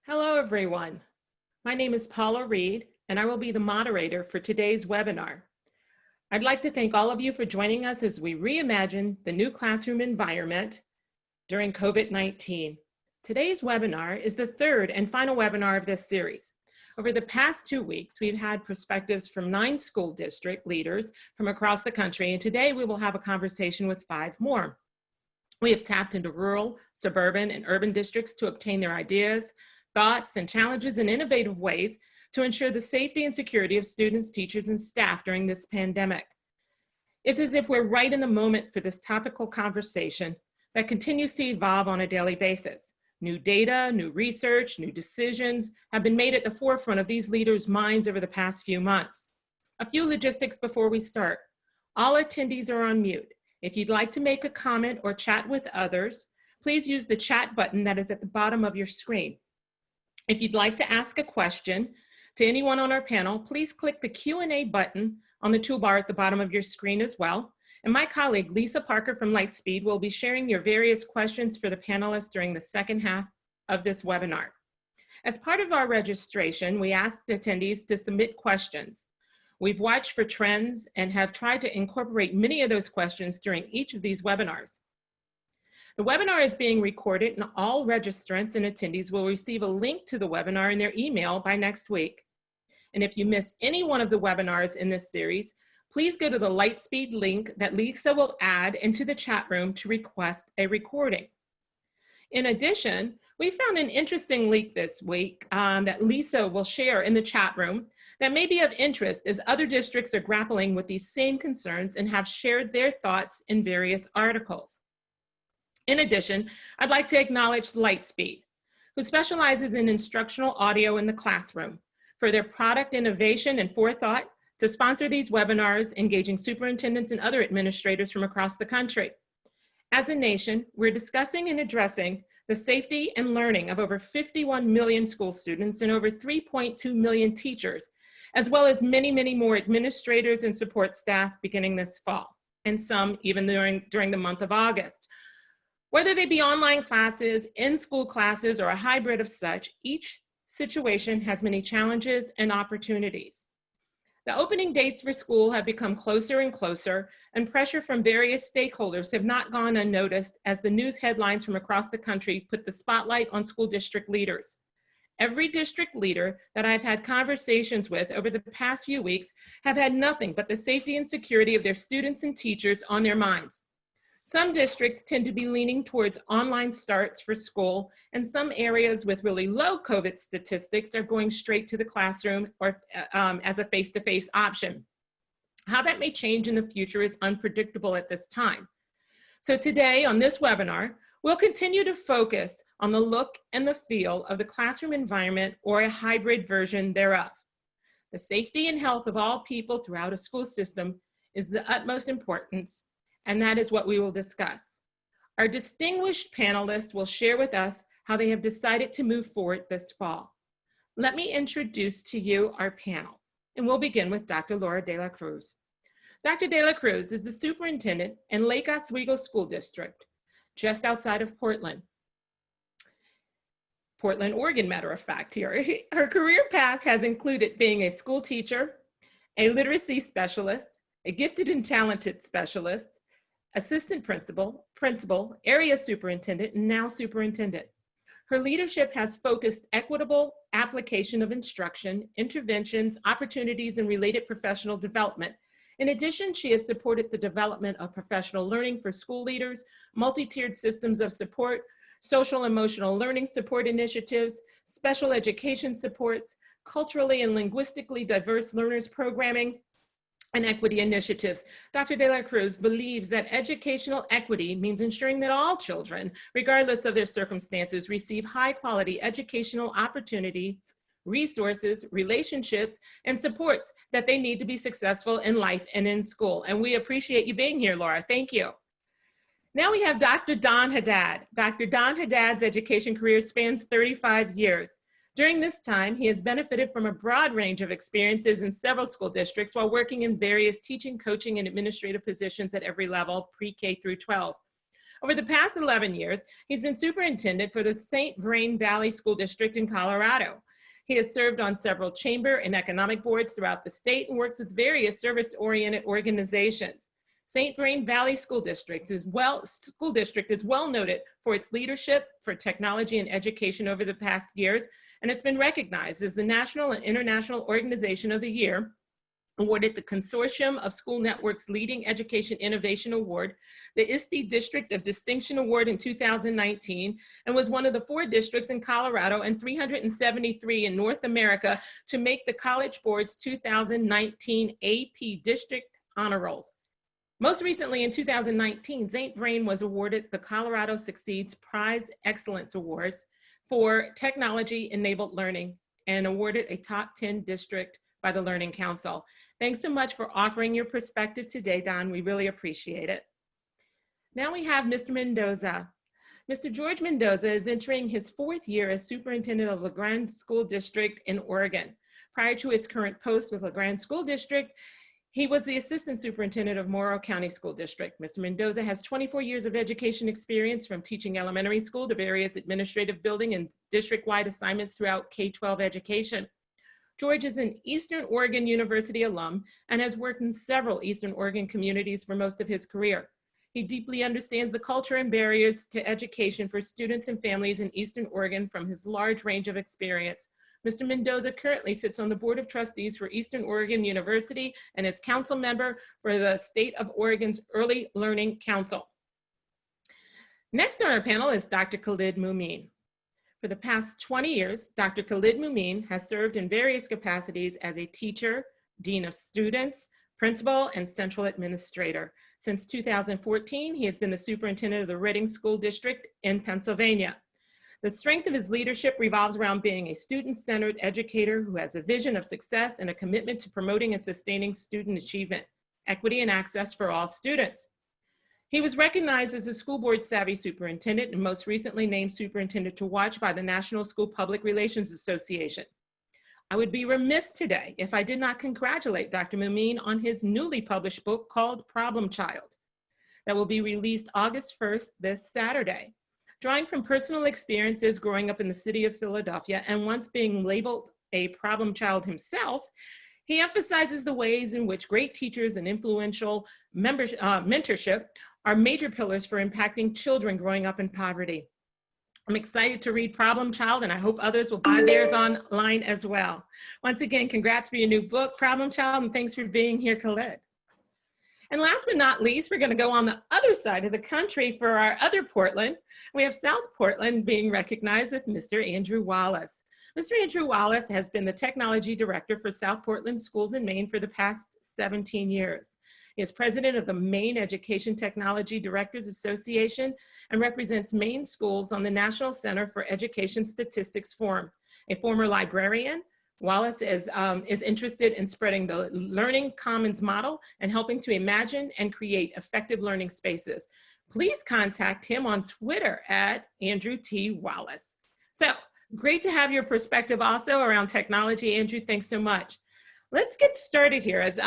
Hello, everyone. My name is Paula Reed, and I will be the moderator for today's webinar. I'd like to thank all of you for joining us as we reimagine the new classroom environment during COVID-19. Today's webinar is the third and final webinar of this series. Over the past 2 weeks, we've had perspectives from 9 school district leaders from across the country, and today we will have a conversation with 5 more. We have tapped into rural, suburban, and urban districts to obtain their ideas, thoughts, and challenges in innovative ways to ensure the safety and security of students, teachers, and staff during this pandemic. It's as if we're right in the moment for this topical conversation that continues to evolve on a daily basis. New data, new research, new decisions have been made at the forefront of these leaders' minds over the past few months. A few logistics before we start. All attendees are on mute. If you'd like to make a comment or chat with others, please use the chat button that is at the bottom of your screen. If you'd like to ask a question to anyone on our panel, please click the Q&A button on the toolbar at the bottom of your screen as well. And my colleague, Lisa Parker from Lightspeed, will be sharing your various questions for the panelists during the second half of this webinar. As part of our registration, we asked attendees to submit questions. We've watched for trends and have tried to incorporate many of those questions during each of these webinars. The webinar is being recorded, and all registrants and attendees will receive a link to the webinar in their email by next week. And if you miss any one of the webinars in this series, please go to the Lightspeed link that Lisa will add into the chat room to request a recording. In addition, we found an interesting link this week that Lisa will share in the chat room that may be of interest as other districts are grappling with these same concerns and have shared their thoughts in various articles. In addition, I'd like to acknowledge Lightspeed, who specializes in instructional audio in the classroom, for their product innovation and forethought to sponsor these webinars, engaging superintendents and other administrators from across the country. As a nation, we're discussing and addressing the safety and learning of over 51 million school students and over 3.2 million teachers, as well as many, many more administrators and support staff beginning this fall, and some even during the month of August. Whether they be online classes, in-school classes, or a hybrid of such, each situation has many challenges and opportunities. The opening dates for school have become closer and closer, and pressure from various stakeholders have not gone unnoticed as the news headlines from across the country put the spotlight on school district leaders. Every district leader that I've had conversations with over the past few weeks have had nothing but the safety and security of their students and teachers on their minds. Some districts tend to be leaning towards online starts for school, and some areas with really low COVID statistics are going straight to the classroom or as a face-to-face option. How that may change in the future is unpredictable at this time. So today on this webinar, we'll continue to focus on the look and the feel of the classroom environment or a hybrid version thereof. The safety and health of all people throughout a school system is the utmost importance, and that is what we will discuss. Our distinguished panelists will share with us how they have decided to move forward this fall. Let me introduce to you our panel, and we'll begin with Dr. Lora de la Cruz. Dr. de la Cruz is the superintendent in Lake Oswego School District, just outside of Portland, Oregon, matter of fact here. Her career path has included being a school teacher, a literacy specialist, a gifted and talented specialist, assistant principal, area superintendent, and now superintendent. Her leadership has focused equitable application of instruction, interventions, opportunities, and related professional development. In addition, she has supported the development of professional learning for school leaders, multi-tiered systems of support, social emotional learning support initiatives, special education supports, culturally and linguistically diverse learners programming, and equity initiatives. Dr. de la Cruz believes that educational equity means ensuring that all children, regardless of their circumstances, receive high-quality educational opportunities, resources, relationships, and supports that they need to be successful in life and in school. And we appreciate you being here, Laura. Thank you. Now we have Dr. Don Haddad. Dr. Don Haddad's education career spans 35 years. During this time, he has benefited from a broad range of experiences in several school districts while working in various teaching, coaching, and administrative positions at every level, pre-K through 12. Over the past 11 years, he's been superintendent for the St. Vrain Valley School District in Colorado. He has served on several chamber and economic boards throughout the state and works with various service-oriented organizations. St. Vrain Valley School District is well noted for its leadership for technology and education over the past years, and it's been recognized as the National and International Organization of the Year, awarded the Consortium of School Networks Leading Education Innovation Award, the ISTE District of Distinction Award in 2019, and was one of the 4 districts in Colorado and 373 in North America to make the College Board's 2019 AP District Honor Rolls. Most recently in 2019, St. Vrain was awarded the Colorado Succeeds Prize Excellence Awards for technology-enabled learning and awarded a top 10 district by the Learning Council. Thanks so much for offering your perspective today, Don. We really appreciate it. Now we have Mr. Mendoza. Mr. George Mendoza is entering his 4th year as superintendent of Grande School District in Oregon. Prior to his current post with Grande School District, he was the assistant superintendent of Morrow County School District. Mr. Mendoza has 24 years of education experience, from teaching elementary school to various administrative building and district-wide assignments throughout K-12 education. George is an Eastern Oregon University alum and has worked in several Eastern Oregon communities for most of his career. He deeply understands the culture and barriers to education for students and families in Eastern Oregon from his large range of experience. Mr. Mendoza currently sits on the Board of Trustees for Eastern Oregon University and is council member for the State of Oregon's Early Learning Council. Next on our panel is Dr. Khalid Mumin. For the past 20 years, Dr. Khalid Mumin has served in various capacities as a teacher, dean of students, principal, and central administrator. Since 2014, he has been the superintendent of the Redding School District in Pennsylvania. The strength of his leadership revolves around being a student-centered educator who has a vision of success and a commitment to promoting and sustaining student achievement, equity, and access for all students. He was recognized as a school board savvy superintendent and most recently named superintendent to watch by the National School Public Relations Association. I would be remiss today if I did not congratulate Dr. Mumin on his newly published book called Problem Child that will be released August 1st this Saturday. Drawing from personal experiences growing up in the city of Philadelphia and once being labeled a problem child himself, he emphasizes the ways in which great teachers and influential mentorship are major pillars for impacting children growing up in poverty. I'm excited to read Problem Child, and I hope others will buy theirs online as well. Once again, congrats for your new book, Problem Child, and thanks for being here, Khalid. And last but not least, we're going to go on the other side of the country for our other Portland. We have South Portland being recognized with Mr. Andrew Wallace. Mr. Andrew Wallace has been the technology director for South Portland Schools in Maine for the past 17 years. He is president of the Maine Education Technology Directors Association and represents Maine schools on the National Center for Education Statistics Forum. A former librarian, Wallace is interested in spreading the Learning Commons model and helping to imagine and create effective learning spaces. Please contact him on Twitter at Andrew T. Wallace. So great to have your perspective also around technology. Andrew, thanks so much. Let's get started here. As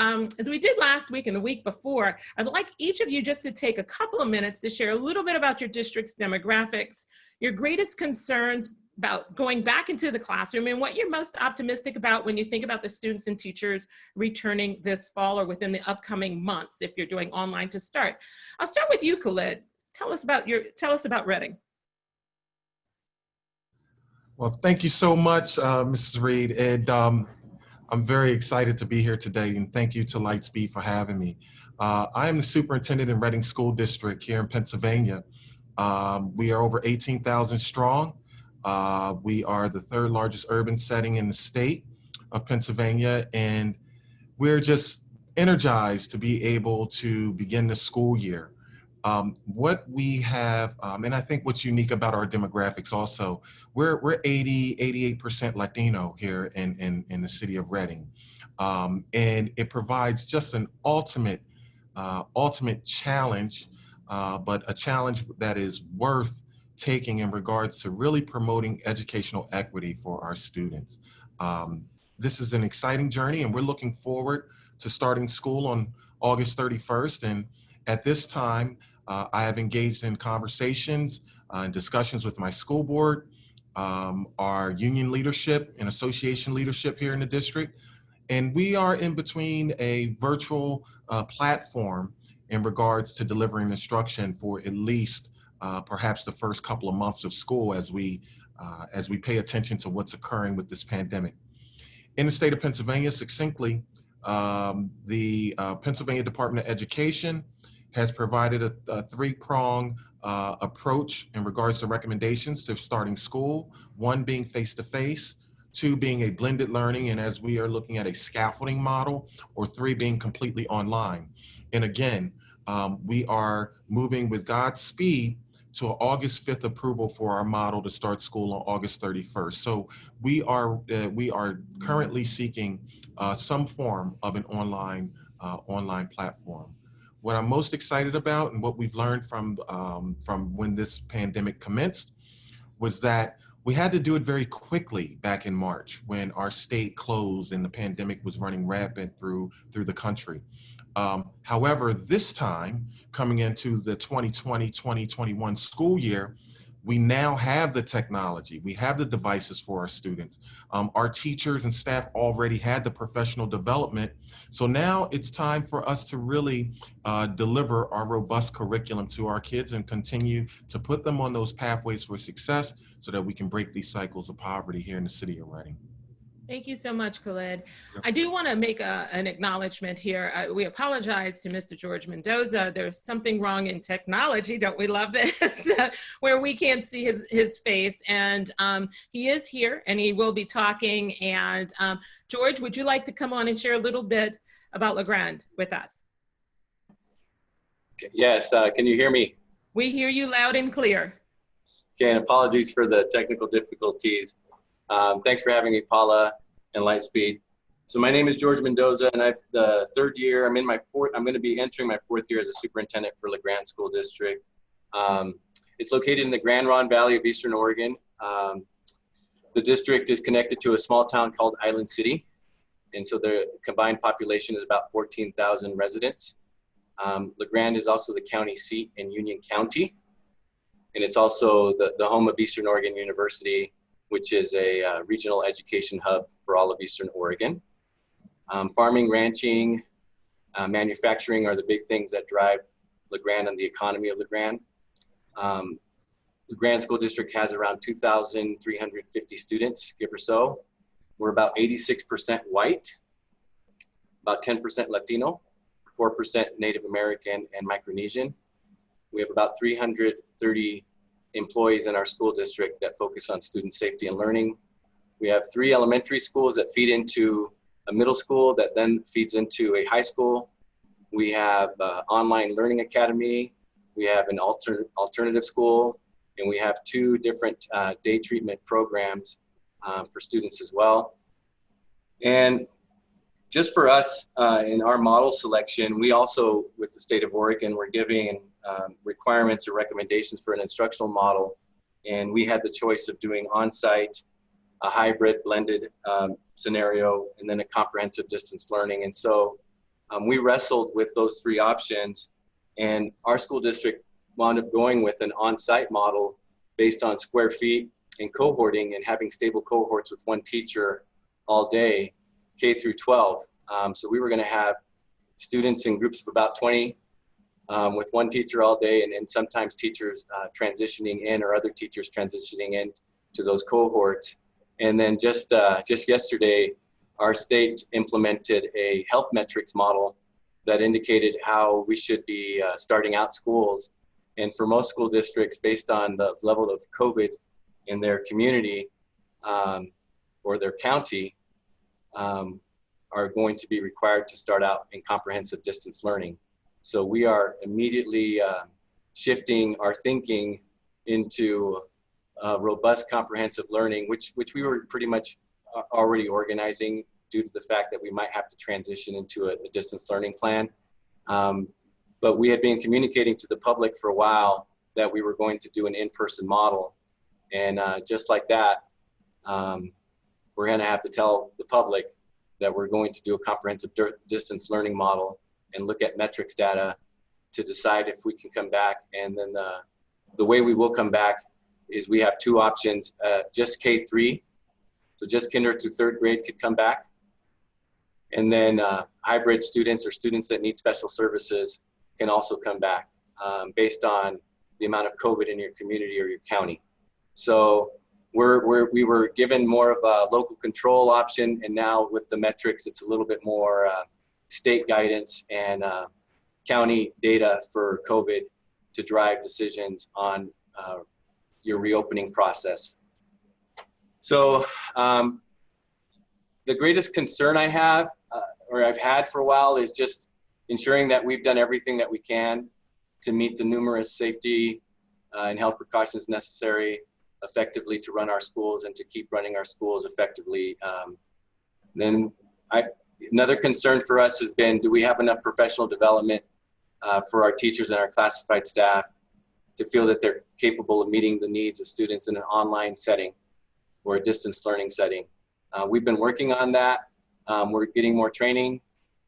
we did last week and the week before, I'd like each of you just to take a couple of minutes to share a little bit about your district's demographics, your greatest concerns about going back into the classroom, and what you're most optimistic about when you think about the students and teachers returning this fall or within the upcoming months if you're doing online to start. I'll start with you, Khalid. Tell us about Redding. Well, thank you so much, Mrs. Reed. And I'm very excited to be here today, and thank you to Lightspeed for having me. I am the superintendent in Redding School District here in Pennsylvania. We are over 18,000 strong. We are the 3rd largest urban setting in the state of Pennsylvania, and we're just energized to be able to begin the school year. What we have, and I think what's unique about our demographics also, we're 88% Latino here in the city of Redding. And it provides just an ultimate challenge, but a challenge that is worth taking in regards to really promoting educational equity for our students. This is an exciting journey, and we're looking forward to starting school on August 31st. And at this time, I have engaged in conversations and discussions with my school board, our union leadership and association leadership here in the district. And we are in between a virtual platform in regards to delivering instruction for at least perhaps the first couple of months of school as we pay attention to what's occurring with this pandemic. In the state of Pennsylvania, succinctly, the Pennsylvania Department of Education has provided a three-prong approach in regards to recommendations to starting school, one being face-to-face, two being a blended learning, and as we are looking at a scaffolding model, or three being completely online. And again, we are moving with God's speed to an August 5th approval for our model to start school on August 31st. So we are currently seeking some form of an online platform. What I'm most excited about and what we've learned from when this pandemic commenced was that we had to do it very quickly back in March when our state closed and the pandemic was running rampant through the country. However, this time, coming into the 2020-2021 school year, we now have the technology, we have the devices for our students. Our teachers and staff already had the professional development. So now it's time for us to really deliver our robust curriculum to our kids and continue to put them on those pathways for success so that we can break these cycles of poverty here in the city of Reading. Thank you so much, Khalid. I do want to make an acknowledgement here. We apologize to Mr. George Mendoza. There's something wrong in technology, don't we love this, where we can't see his face. And he is here and he will be talking. And George, would you like to come on and share a little bit about Grande with us? Yes, can you hear me? We hear you loud and clear. Okay, and apologies for the technical difficulties. Thanks for having me, Paula and Lightspeed. So my name is George Mendoza, and the third year, I'm going to be entering my fourth year as a superintendent for Grande School District. It's located in the Grand Ronde Valley of Eastern Oregon. The district is connected to a small town called Island City, and so the combined population is about 14,000 residents. Grande is also the county seat in Union County, and it's also the home of Eastern Oregon University, which is a regional education hub for all of Eastern Oregon. Farming, ranching, manufacturing are the big things that drive Grande and the economy of Grande. The Grande School District has around 2,350 students, give or so. We're about 86% white, about 10% Latino, 4% Native American and Micronesian. We have about 330 employees in our school district that focus on student safety and learning. We have 3 elementary schools that feed into a middle school that then feeds into a high school. We have online learning academy. We have an alternative school, and we have 2 different day treatment programs for students as well. And just for us in our model selection, we also, with the state of Oregon, we're giving requirements or recommendations for an instructional model. And we had the choice of doing on-site, a hybrid blended scenario, and then a comprehensive distance learning. And so we wrestled with those 3 options, and our school district wound up going with an on-site model based on square feet and cohorting and having stable cohorts with 1 teacher all day, K through 12. So we were going to have students in groups of about 20 with 1 teacher all day, and sometimes teachers transitioning in or other teachers transitioning in to those cohorts. And then just yesterday, our state implemented a health metrics model that indicated how we should be starting out schools. And for most school districts, based on the level of COVID in their community or their county, are going to be required to start out in comprehensive distance learning. So we are immediately shifting our thinking into robust comprehensive learning, which we were pretty much already organizing due to the fact that we might have to transition into a distance learning plan. But we had been communicating to the public for a while that we were going to do an in-person model. And just like that, we're going to have to tell the public that we're going to do a comprehensive distance learning model and look at metrics data to decide if we can come back. And then the way we will come back is we have two options, just K-3, so just kinder through third grade could come back. And then hybrid students or students that need special services can also come back based on the amount of COVID in your community or your county. So we were given more of a local control option, and now with the metrics, it's a little bit more state guidance and county data for COVID to drive decisions on your reopening process. So the greatest concern I have, or I've had for a while, is just ensuring that we've done everything that we can to meet the numerous safety and health precautions necessary effectively to run our schools and to keep running our schools effectively. Another concern for us has been, do we have enough professional development for our teachers and our classified staff to feel that they're capable of meeting the needs of students in an online setting or a distance learning setting? We've been working on that. We're getting more training,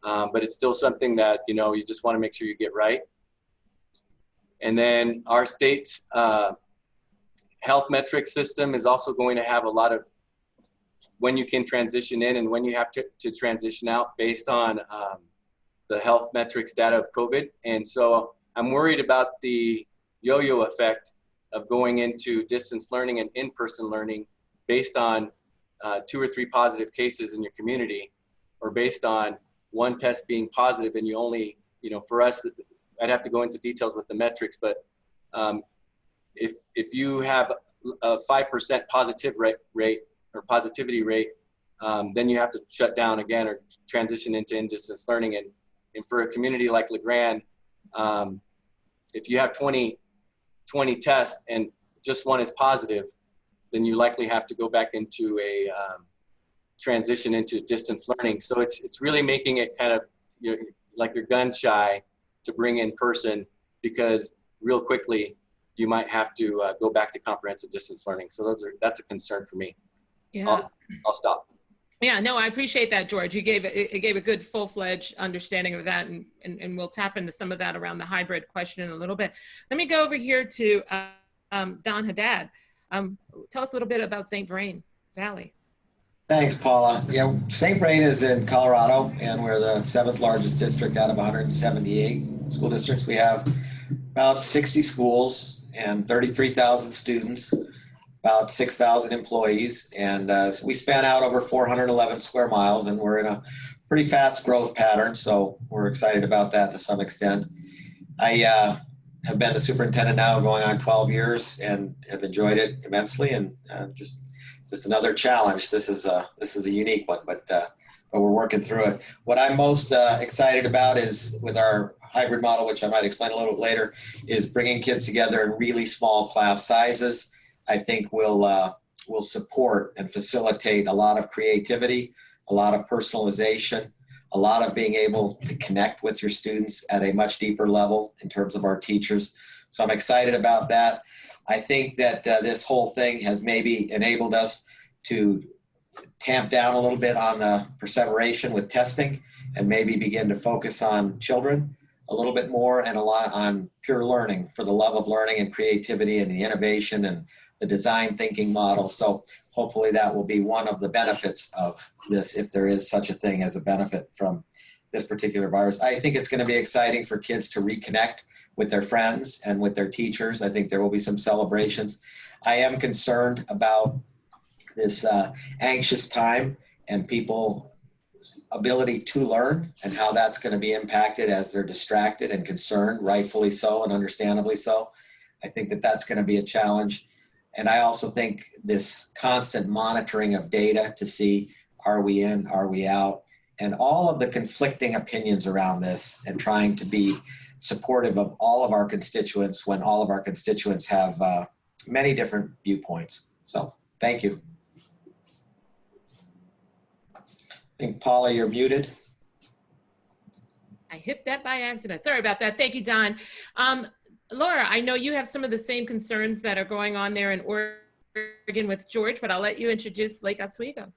but it's still something that, you know, you just want to make sure you get right. And then our state's health metrics system is also going to have a lot of when you can transition in and when you have to transition out based on the health metrics data of COVID. And so I'm worried about the yo-yo effect of going into distance learning and in-person learning based on 2 or 3 positive cases in your community, or based on one test being positive and you only, you know, for us, I'd have to go into details with the metrics, but if you have a 5% positivity rate, then you have to shut down again or transition into in-distance learning. And for a community like Grande, if you have 20 tests and just one is positive, then you likely have to go back into a transition into distance learning. So it's really making it kind of, you know, like you're gun shy to bring in person, because real quickly you might have to go back to comprehensive distance learning. So that's a concern for me. Yeah. I'll stop. Yeah, no, I appreciate that, George. You gave a good full-fledged understanding of that, and we'll tap into some of that around the hybrid question in a little bit. Let me go over here to Don Haddad. Tell us a little bit about St. Vrain Valley. Thanks, Paula. Yeah, St. Vrain is in Colorado, and we're the 7th largest district out of 178 school districts. We have about 60 schools and 33,000 students, about 6,000 employees, and so we span out over 411 square miles, and we're in a pretty fast growth pattern, so we're excited about that to some extent. I have been the superintendent now going on 12 years and have enjoyed it immensely, and just another challenge. This is a unique one, but we're working through it. What I'm most excited about is with our hybrid model, which I might explain a little bit later, is bringing kids together in really small class sizes. I think will support and facilitate a lot of creativity, a lot of personalization, a lot of being able to connect with your students at a much deeper level in terms of our teachers. So I'm excited about that. I think that this whole thing has maybe enabled us to tamp down a little bit on the perseveration with testing and maybe begin to focus on children a little bit more and a lot on pure learning for the love of learning and creativity and the innovation and the design thinking model. So hopefully that will be one of the benefits of this, if there is such a thing as a benefit from this particular virus. I think it's going to be exciting for kids to reconnect with their friends and with their teachers. I think there will be some celebrations. I am concerned about this anxious time and people's ability to learn and how that's going to be impacted as they're distracted and concerned, rightfully so and understandably so. I think that that's going to be a challenge. And I also think this constant monitoring of data to see, are we in, are we out, and all of the conflicting opinions around this, and trying to be supportive of all of our constituents when all of our constituents have many different viewpoints. So thank you. I think, Paula, you're muted. I hit that by accident. Sorry about that. Thank you, Don. Lora, I know you have some of the same concerns that are going on there in Oregon with George, but I'll let you introduce Lake Oswego.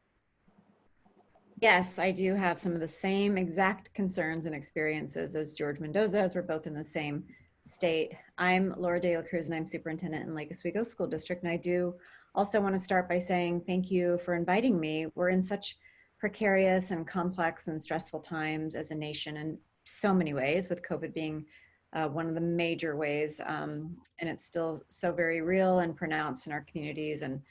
Yes, I do have some of the same exact concerns and experiences as George Mendoza, as we're both in the same state. I'm Lora Cruz, and I'm superintendent in Lake Oswego School District. And I do also want to start by saying thank you for inviting me. We're in such precarious and complex and stressful times as a nation in so many ways, with COVID being one of the major ways. And it's still so very real and pronounced in our communities, and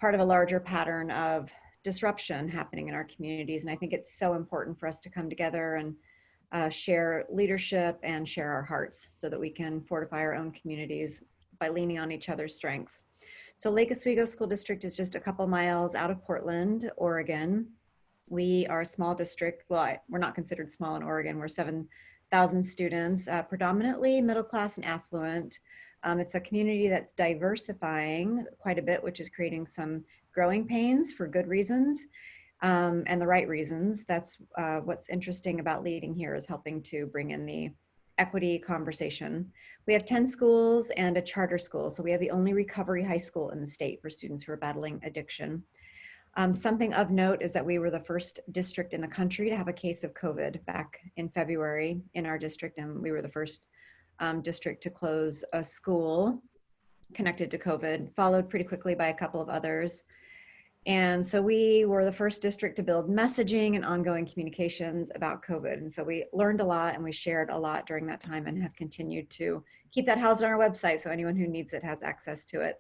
part of a larger pattern of disruption happening in our communities. And I think it's so important for us to come together and share leadership and share our hearts so that we can fortify our own communities by leaning on each other's strengths. So Lake Oswego School District is just a couple miles out of Portland, Oregon. We are a small district. Well, we're not considered small in Oregon. We're 7,000 students, predominantly middle class and affluent. It's a community that's diversifying quite a bit, which is creating some growing pains for good reasons and the right reasons. That's what's interesting about leading here, is helping to bring in the equity conversation. We have 10 schools and a charter school. So we have the only recovery high school in the state for students who are battling addiction. Something of note is that we were the first district in the country to have a case of COVID back in February in our district, and we were the first district to close a school connected to COVID, followed pretty quickly by a couple of others. And so we were the first district to build messaging and ongoing communications about COVID. And so we learned a lot and we shared a lot during that time, and have continued to keep that housed on our website so anyone who needs it has access to it.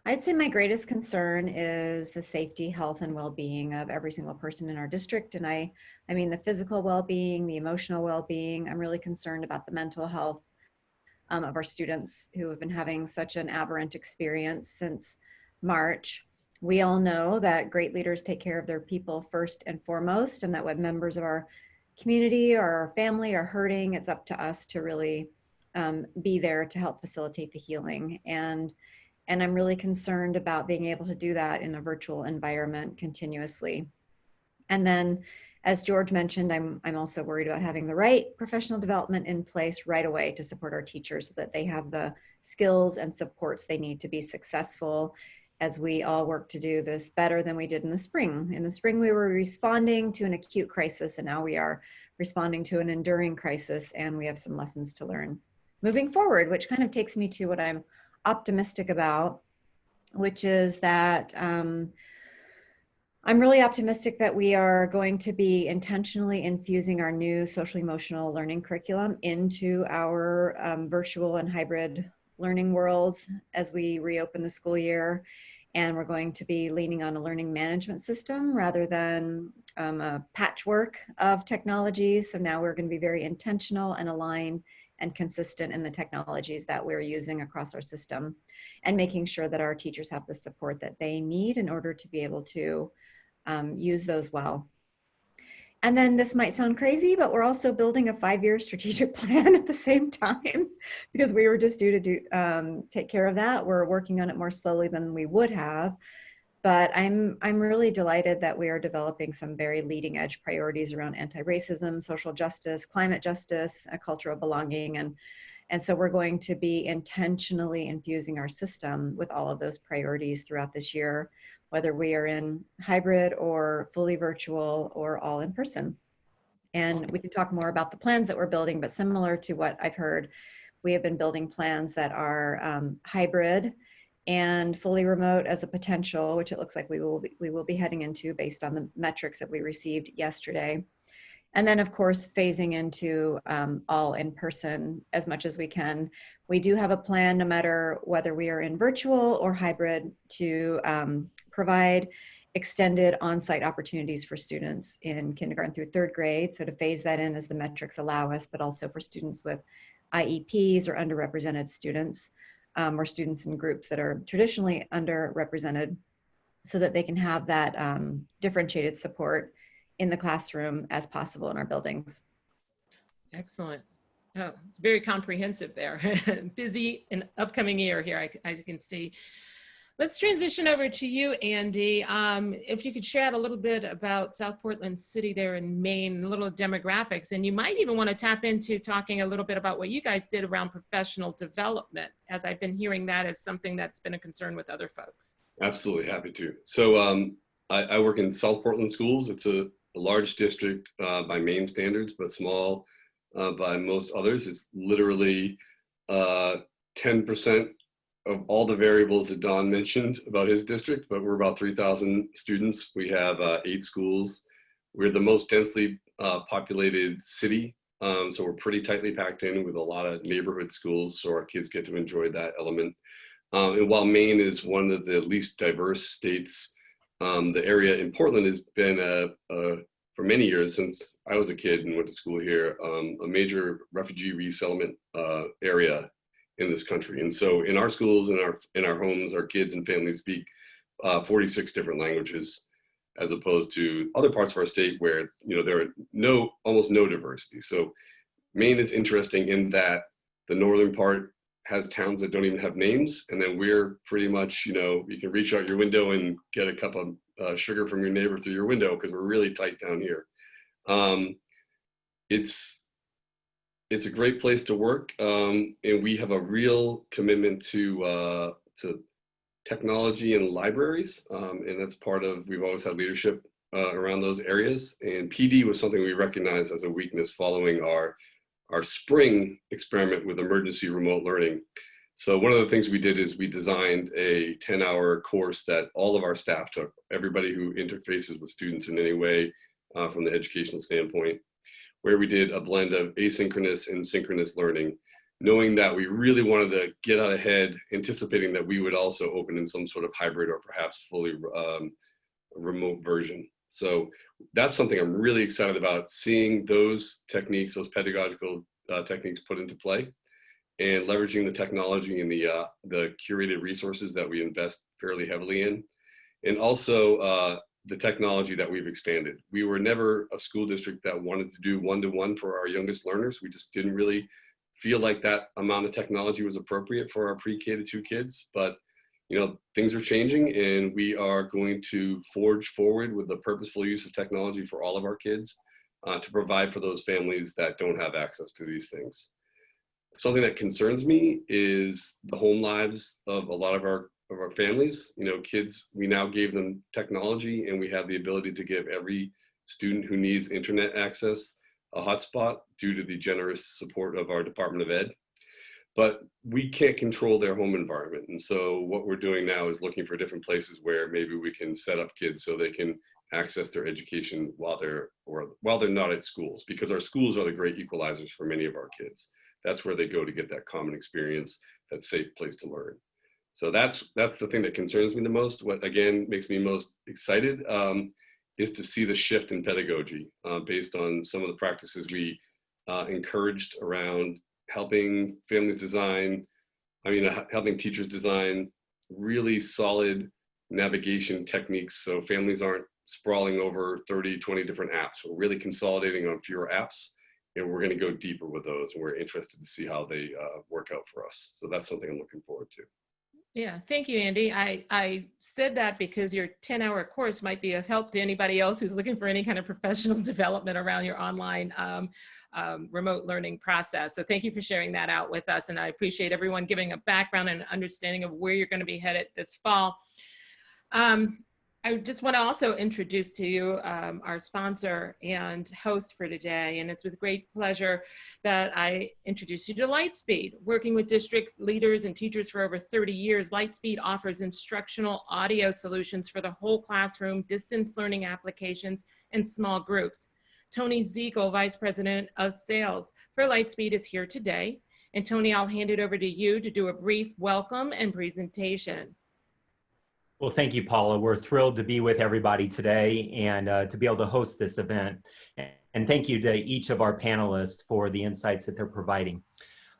I'd say my greatest concern is the safety, health, and well-being of every single person in our district. And I mean the physical well-being, the emotional well-being. I'm really concerned about the mental health of our students who have been having such an aberrant experience since March. We all know that great leaders take care of their people first and foremost, and that when members of our community or our family are hurting, it's up to us to really be there to help facilitate the healing. And I'm really concerned about being able to do that in a virtual environment continuously. And then, as George mentioned, I'm also worried about having the right professional development in place right away to support our teachers so that they have the skills and supports they need to be successful, as we all work to do this better than we did in the spring. In the spring, we were responding to an acute crisis, and now we are responding to an enduring crisis, and we have some lessons to learn moving forward, which kind of takes me to what I'm optimistic about, which is that I'm really optimistic that we are going to be intentionally infusing our new social emotional learning curriculum into our virtual and hybrid learning worlds as we reopen the school year. And we're going to be leaning on a learning management system rather than a patchwork of technologies. So now we're going to be very intentional and aligned and consistent in the technologies that we're using across our system, and making sure that our teachers have the support that they need in order to be able to use those well. And then this might sound crazy, but we're also building a 5-year strategic plan at the same time, because we were just due to take care of that. We're working on it more slowly than we would have. But I'm really delighted that we are developing some very leading edge priorities around anti-racism, social justice, climate justice, a culture of belonging. And so we're going to be intentionally infusing our system with all of those priorities throughout this year, whether we are in hybrid or fully virtual or all in person. And we can talk more about the plans that we're building, but similar to what I've heard, we have been building plans that are hybrid and fully remote as a potential, which it looks like we will be heading into based on the metrics that we received yesterday. And then, of course, phasing into all in person as much as we can. We do have a plan, no matter whether we are in virtual or hybrid, to provide extended on-site opportunities for students in kindergarten through 3rd grade. So to phase that in as the metrics allow us, but also for students with IEPs or underrepresented students, or students in groups that are traditionally underrepresented, so that they can have that differentiated support in the classroom as possible in our buildings. Excellent. Oh, it's very comprehensive there. Busy and upcoming year here, as you can see. Let's transition over to you, Andy. If you could share a little bit about South Portland City there in Maine, a little demographics, and you might even want to tap into talking a little bit about what you guys did around professional development, as I've been hearing that as something that's been a concern with other folks. Absolutely, happy to. So I work in South Portland schools. It's a large district by Maine standards, but small by most others. It's literally 10% of all the variables that Don mentioned about his district, but we're about 3,000 students. We have 8 schools. We're the most densely populated city, so we're pretty tightly packed in with a lot of neighborhood schools, so our kids get to enjoy that element. And while Maine is one of the least diverse states, the area in Portland has been for many years, since I was a kid and went to school here, a major refugee resettlement area in this country. And so in our schools, in our homes, our kids and families speak 46 different languages, as opposed to other parts of our state where, you know, there are almost no diversity. So Maine is interesting in that the northern part has towns that don't even have names, and then we're pretty much, you know, you can reach out your window and get a cup of sugar from your neighbor through your window, because we're really tight down here. It's a great place to work, and we have a real commitment to technology and libraries, and that's part of, we've always had leadership around those areas, and PD was something we recognized as a weakness following our spring experiment with emergency remote learning. So one of the things we did is we designed a 10-hour course that all of our staff took, everybody who interfaces with students in any way from the educational standpoint, where we did a blend of asynchronous and synchronous learning, knowing that we really wanted to get out ahead, anticipating that we would also open in some sort of hybrid or perhaps fully remote version. So that's something I'm really excited about, seeing those techniques, those pedagogical techniques put into play, and leveraging the technology and the curated resources that we invest fairly heavily in, and also the technology that we've expanded. We were never a school district that wanted to do one-to-one for our youngest learners. We just didn't really feel like that amount of technology was appropriate for our pre-K to 2 kids, but you know, things are changing, and we are going to forge forward with the purposeful use of technology for all of our kids to provide for those families that don't have access to these things. Something that concerns me is the home lives of a lot of our families. You know, kids, we now gave them technology, and we have the ability to give every student who needs internet access a hotspot due to the generous support of our Department of Ed. But we can't control their home environment. And so what we're doing now is looking for different places where maybe we can set up kids so they can access their education while they're not at schools, because our schools are the great equalizers for many of our kids. That's where they go to get that common experience, that safe place to learn. So that's the thing that concerns me the most. What again makes me most excited is to see the shift in pedagogy based on some of the practices we encouraged around helping families helping teachers design really solid navigation techniques so families aren't sprawling over 30, 20 different apps. We're really consolidating on fewer apps, and we're going to go deeper with those, and we're interested to see how they work out for us. So that's something I'm looking forward to. Yeah, thank you, Andy. I said that because your 10-hour course might be of help to anybody else who's looking for any kind of professional development around your online remote learning process. So thank you for sharing that out with us. And I appreciate everyone giving a background and understanding of where you're going to be headed this fall. I just want to also introduce to you our sponsor and host for today. And it's with great pleasure that I introduce you to Lightspeed. Working with district leaders and teachers for over 30 years, Lightspeed offers instructional audio solutions for the whole classroom, distance learning applications, and small groups. Tony Ziegel, Vice President of Sales for Lightspeed, is here today. And Tony, I'll hand it over to you to do a brief welcome and presentation. Well, thank you, Paula. We're thrilled to be with everybody today and to be able to host this event. And thank you to each of our panelists for the insights that they're providing.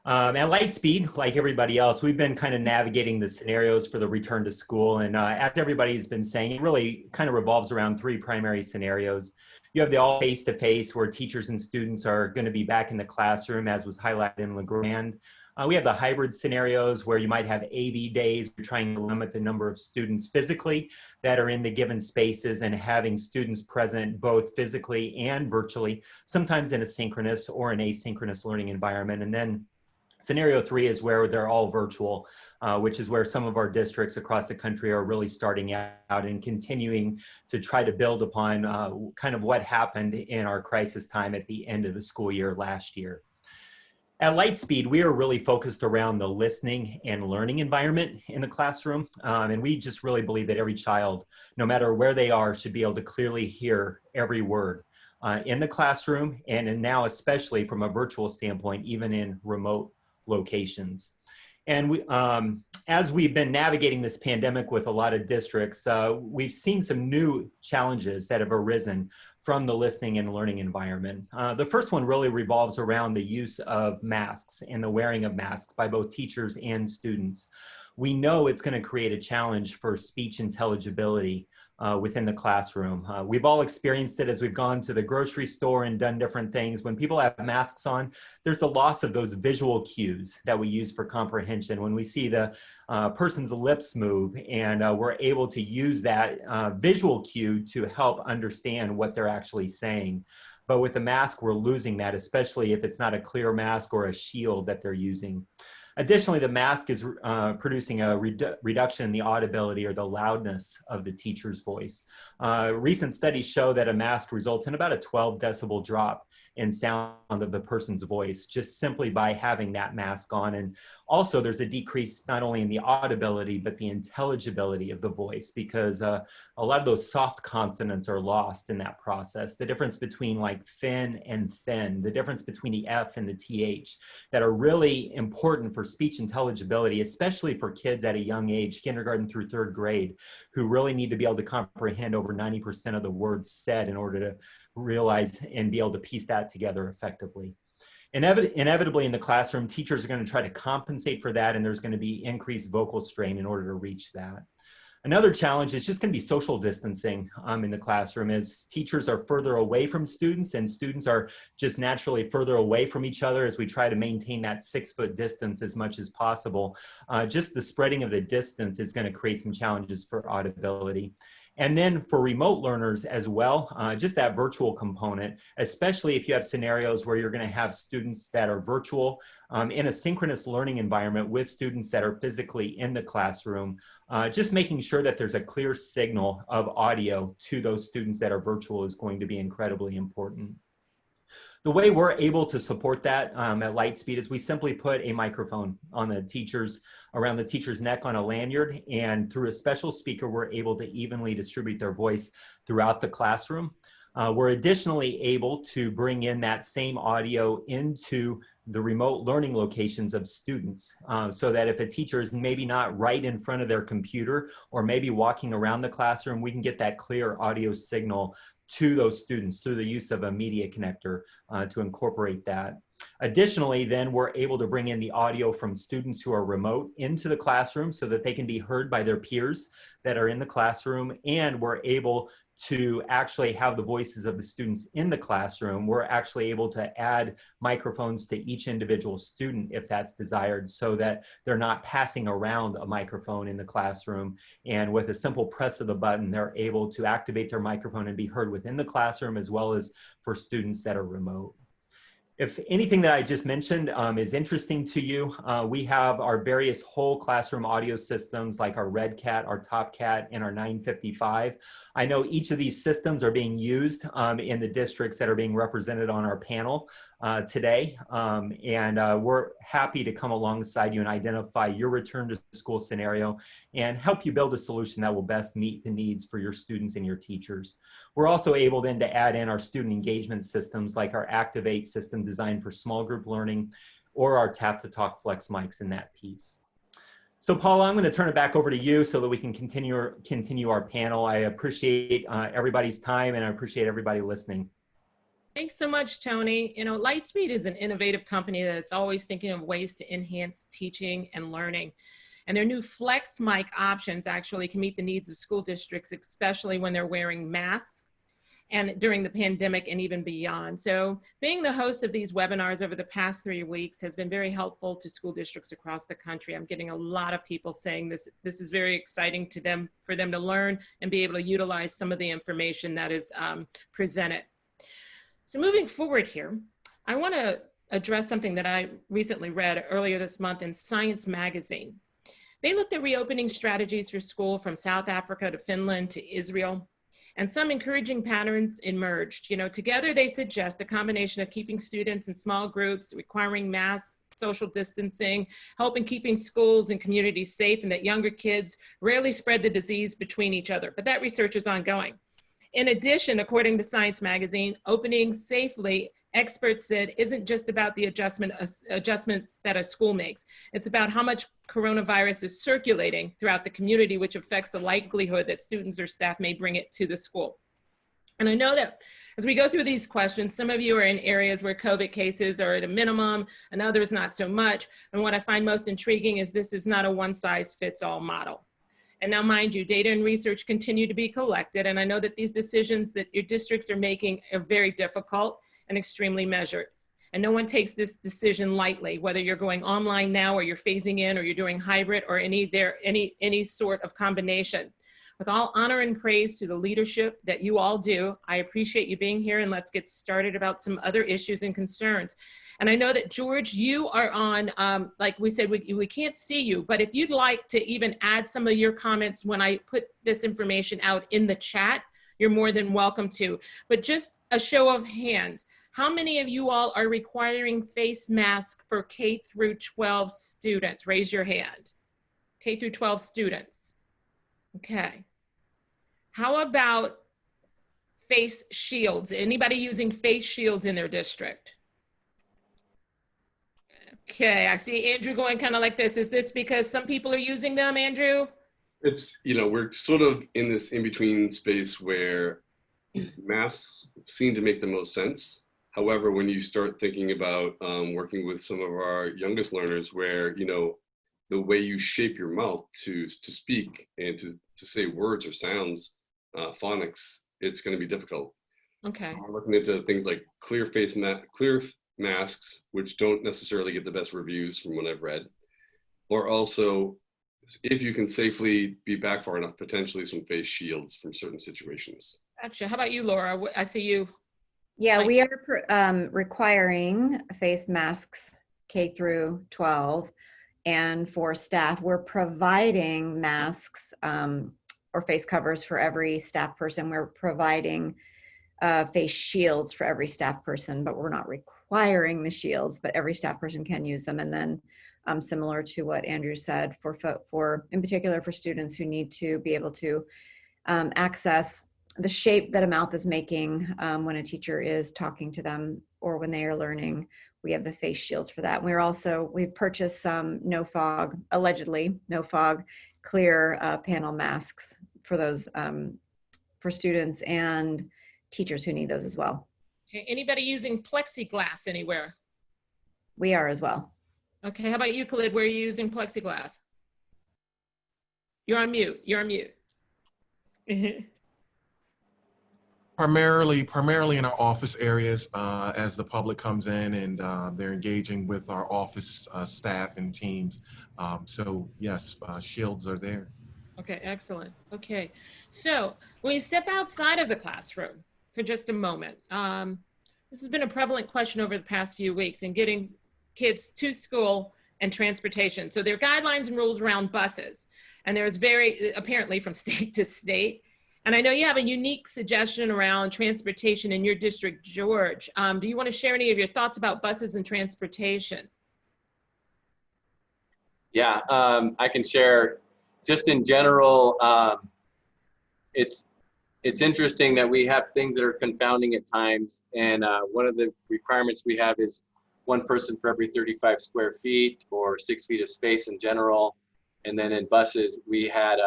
At Lightspeed, like everybody else, we've been kind of navigating the scenarios for the return to school. And as everybody's been saying, it really kind of revolves around 3 primary scenarios. You have the all face-to-face, where teachers and students are going to be back in the classroom, as was highlighted in Grande. We have the hybrid scenarios where you might have AV days. You're trying to limit the number of students physically that are in the given spaces and having students present both physically and virtually, sometimes in a synchronous or an asynchronous learning environment. And then Scenario 3 is where they're all virtual, which is where some of our districts across the country are really starting out and continuing to try to build upon kind of what happened in our crisis time at the end of the school year last year. At Lightspeed, we are really focused around the listening and learning environment in the classroom. And we just really believe that every child, no matter where they are, should be able to clearly hear every word in the classroom, and now especially from a virtual standpoint, even in remote locations. And we, as we've been navigating this pandemic with a lot of districts, we've seen some new challenges that have arisen from the listening and learning environment. The first one really revolves around the use of masks and the wearing of masks by both teachers and students. We know it's going to create a challenge for speech intelligibility within the classroom. We've all experienced it as we've gone to the grocery store and done different things. When people have masks on, there's the loss of those visual cues that we use for comprehension. When we see the person's lips move, and we're able to use that visual cue to help understand what they're actually saying. But with the mask, we're losing that, especially if it's not a clear mask or a shield that they're using. Additionally, the mask is producing a reduction in the audibility or the loudness of the teacher's voice. Recent studies show that a mask results in about a 12 decibel drop in sound of the person's voice, just simply by having that mask on. And also there's a decrease not only in the audibility, but the intelligibility of the voice, because a lot of those soft consonants are lost in that process. The difference between like thin and thin, the difference between the F and the TH, that are really important for speech intelligibility, especially for kids at a young age, kindergarten through third grade, who really need to be able to comprehend over 90% of the words said in order to realize and be able to piece that together effectively. Inevitably in the classroom, teachers are going to try to compensate for that, and there's going to be increased vocal strain in order to reach that. Another challenge is just going to be social distancing in the classroom, as teachers are further away from students and students are just naturally further away from each other as we try to maintain that 6-foot distance as much as possible. Just the spreading of the distance is going to create some challenges for audibility. And then for remote learners as well, just that virtual component, especially if you have scenarios where you're going to have students that are virtual in a synchronous learning environment with students that are physically in the classroom, just making sure that there's a clear signal of audio to those students that are virtual is going to be incredibly important. The way we're able to support that at Lightspeed is we simply put a microphone on the teacher's, around the teacher's neck on a lanyard, and through a special speaker, we're able to evenly distribute their voice throughout the classroom. We're additionally able to bring in that same audio into the remote learning locations of students, so that if a teacher is maybe not right in front of their computer or maybe walking around the classroom, we can get that clear audio signal to those students through the use of a media connector to incorporate that. Additionally, then we're able to bring in the audio from students who are remote into the classroom so that they can be heard by their peers that are in the classroom, and we're able to actually have the voices of the students in the classroom. We're actually able to add microphones to each individual student if that's desired, so that they're not passing around a microphone in the classroom. And with a simple press of the button, they're able to activate their microphone and be heard within the classroom, as well as for students that are remote. If anything that I just mentioned is interesting to you, we have our various whole classroom audio systems like our Red Cat, our Top Cat, and our 955. I know each of these systems are being used in the districts that are being represented on our panel today. We're happy to come alongside you and identify your return to school scenario and help you build a solution that will best meet the needs for your students and your teachers. We're also able then to add in our student engagement systems like our Activate system designed for small group learning, or our Tap to Talk Flex mics in that piece. So Paula, I'm going to turn it back over to you so that we can continue our panel. I appreciate everybody's time, and I appreciate everybody listening. Thanks so much, Tony. You know, Lightspeed is an innovative company that's always thinking of ways to enhance teaching and learning. And their new Flex mic options actually can meet the needs of school districts, especially when they're wearing masks and during the pandemic and even beyond. So being the host of these webinars over the past 3 weeks has been very helpful to school districts across the country. I'm getting a lot of people saying this is very exciting to them, for them to learn and be able to utilize some of the information that is presented. So moving forward here, I want to address something that I recently read earlier this month in Science magazine. They looked at reopening strategies for school from South Africa to Finland to Israel, and some encouraging patterns emerged. You know, together they suggest a combination of keeping students in small groups, requiring mass social distancing, helping keeping schools and communities safe, and that younger kids rarely spread the disease between each other. But that research is ongoing. In addition, according to Science magazine, opening safely, experts said, isn't just about the adjustments that a school makes. It's about how much coronavirus is circulating throughout the community, which affects the likelihood that students or staff may bring it to the school. And I know that as we go through these questions, some of you are in areas where COVID cases are at a minimum and others not so much. And what I find most intriguing is this is not a one-size-fits-all model. And now, mind you, data and research continue to be collected. And I know that these decisions that your districts are making are very difficult and extremely measured. And no one takes this decision lightly, whether you're going online now or you're phasing in or you're doing hybrid or any sort of combination. With all honor and praise to the leadership that you all do, I appreciate you being here, and let's get started about some other issues and concerns. And I know that George, you are on, like we said, we can't see you, but if you'd like to even add some of your comments when I put this information out in the chat, you're more than welcome to. But just a show of hands, how many of you all are requiring face masks for K through 12 students? Raise your hand. K through 12 students. Okay. How about face shields? Anybody using face shields in their district? Okay, I see Andrew going kind of like this. Is this because some people are using them, Andrew? It's, you know, we're sort of in this in-between space where masks seem to make the most sense. However, when you start thinking about working with some of our youngest learners where, you know, the way you shape your mouth to speak and to say words or sounds, phonics, it's going to be difficult. Okay. So we're looking into things like clear masks, which don't necessarily get the best reviews from what I've read, or also, if you can safely be back far enough, potentially some face shields from certain situations. Gotcha. How about you, Laura? I see you. Yeah, we are requiring face masks K through 12. And for staff, we're providing masks or face covers for every staff person. We're providing face shields for every staff person, but we're not requiring the shields, but every staff person can use them. And then similar to what Andrew said, for in particular for students who need to be able to access the shape that a mouth is making when a teacher is talking to them or when they are learning, we have the face shields for that. We've purchased some allegedly no fog, clear panel masks for those, for students and teachers who need those as well. Okay. Anybody using plexiglass anywhere? We are as well. Okay. How about you, Khalid? Where are you using plexiglass? You're on mute. You're on mute. Primarily in our office areas as the public comes in and they're engaging with our office staff and teams. So yes, shields are there. Okay, excellent. Okay, so when we step outside of the classroom for just a moment, this has been a prevalent question over the past few weeks in getting kids to school and transportation. So there are guidelines and rules around buses, and there's apparently from state to state. And I know you have a unique suggestion around transportation in your district, George. Do you want to share any of your thoughts about buses and transportation? Yeah, I can share. Just in general, it's interesting that we have things that are confounding at times. And one of the requirements we have is one person for every 35 square feet or 6 feet of space in general. And then in buses, we had,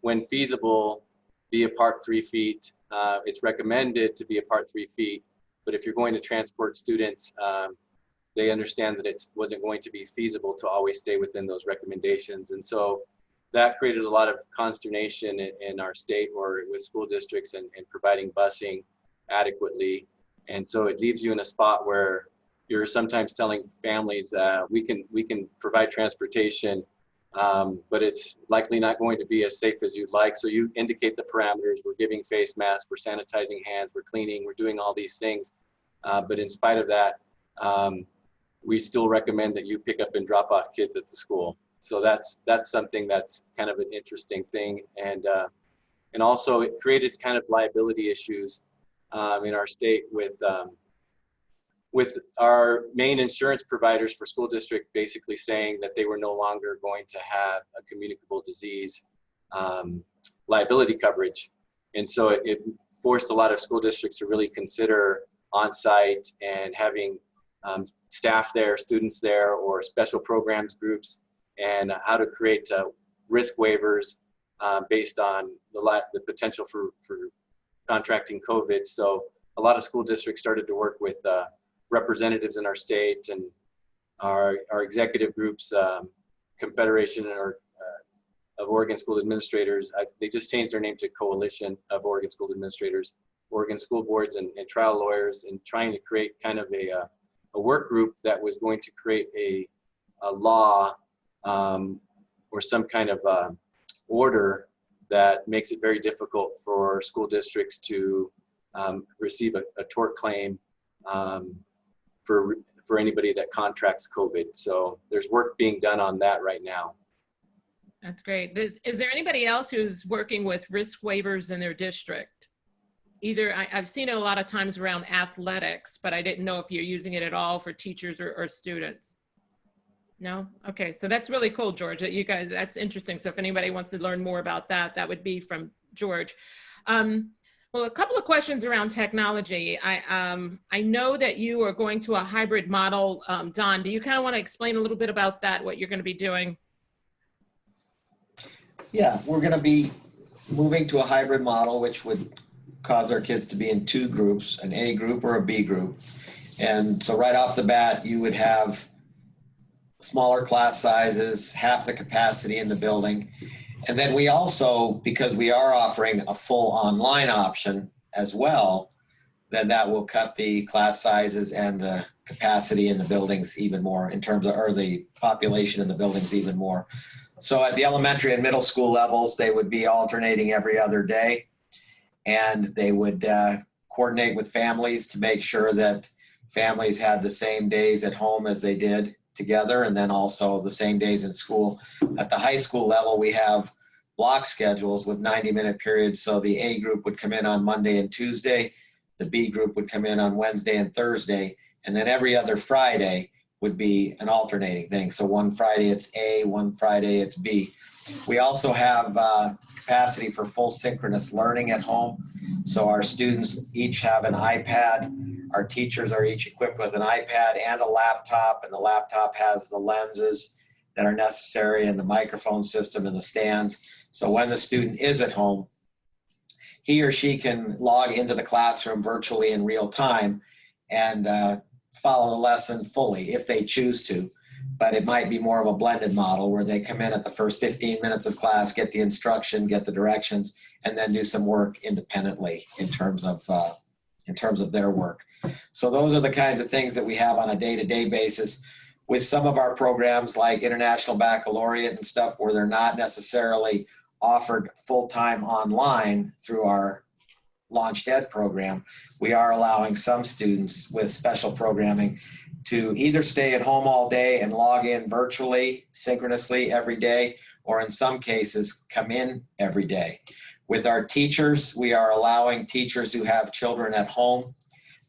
when feasible, be apart 3 feet. It's recommended to be apart 3 feet, but if you're going to transport students, they understand that it wasn't going to be feasible to always stay within those recommendations. And so that created a lot of consternation in our state or with school districts and providing busing adequately. And so it leaves you in a spot where you're sometimes telling families, we can provide transportation, but it's likely not going to be as safe as you'd like. So you indicate the parameters. We're giving face masks, we're sanitizing hands, we're cleaning, we're doing all these things. But in spite of that, we still recommend that you pick up and drop off kids at the school. So that's something that's kind of an interesting thing. And also it created kind of liability issues in our state with our main insurance providers for school district basically saying that they were no longer going to have a communicable disease liability coverage. And so it forced a lot of school districts to really consider on-site and having staff there, students there, or special programs groups, and how to create risk waivers based on the potential for contracting COVID. So a lot of school districts started to work with representatives in our state and our executive groups, Confederation of Oregon School Administrators. They just changed their name to Coalition of Oregon School Administrators, Oregon School Boards and trial lawyers, and trying to create kind of a work group that was going to create a law or some kind of order that makes it very difficult for school districts to receive a tort claim for anybody that contracts COVID. So there's work being done on that right now. That's great. Is there anybody else who's working with risk waivers in their district? Either, I've seen it a lot of times around athletics, but I didn't know if you're using it at all for teachers or students. No? Okay, so that's really cool, George, that you guys, that's interesting. So if anybody wants to learn more about that, that would be from George. Well, a couple of questions around technology. I know that you are going to a hybrid model. Don, do you kind of want to explain a little bit about that, what you're going to be doing? Yeah, we're going to be moving to a hybrid model, which would cause our kids to be in two groups, an A group or a B group. And so right off the bat, you would have smaller class sizes, half the capacity in the building. And then we also, because we are offering a full online option as well, then that will cut the class sizes and the capacity in the buildings even more in terms of, or the population in the buildings even more. So at the elementary and middle school levels, they would be alternating every other day, and they would coordinate with families to make sure that families had the same days at home as they did together, and then also the same days in school. At the high school level, we have block schedules with 90-minute periods. So the A group would come in on Monday and Tuesday, the B group would come in on Wednesday and Thursday, and then every other Friday would be an alternating thing. So one Friday it's A, one Friday it's B. We also have capacity for full synchronous learning at home. So our students each have an iPad. Our teachers are each equipped with an iPad and a laptop, and the laptop has the lenses that are necessary and the microphone system and the stands. So when the student is at home, he or she can log into the classroom virtually in real time and follow the lesson fully if they choose to. But it might be more of a blended model where they come in at the first 15 minutes of class, get the instruction, get the directions, and then do some work independently in terms of their work. So those are the kinds of things that we have on a day-to-day basis. With some of our programs like International Baccalaureate and stuff where they're not necessarily offered full-time online through our Launched Ed program, we are allowing some students with special programming to either stay at home all day and log in virtually, synchronously every day, or in some cases come in every day. With our teachers, we are allowing teachers who have children at home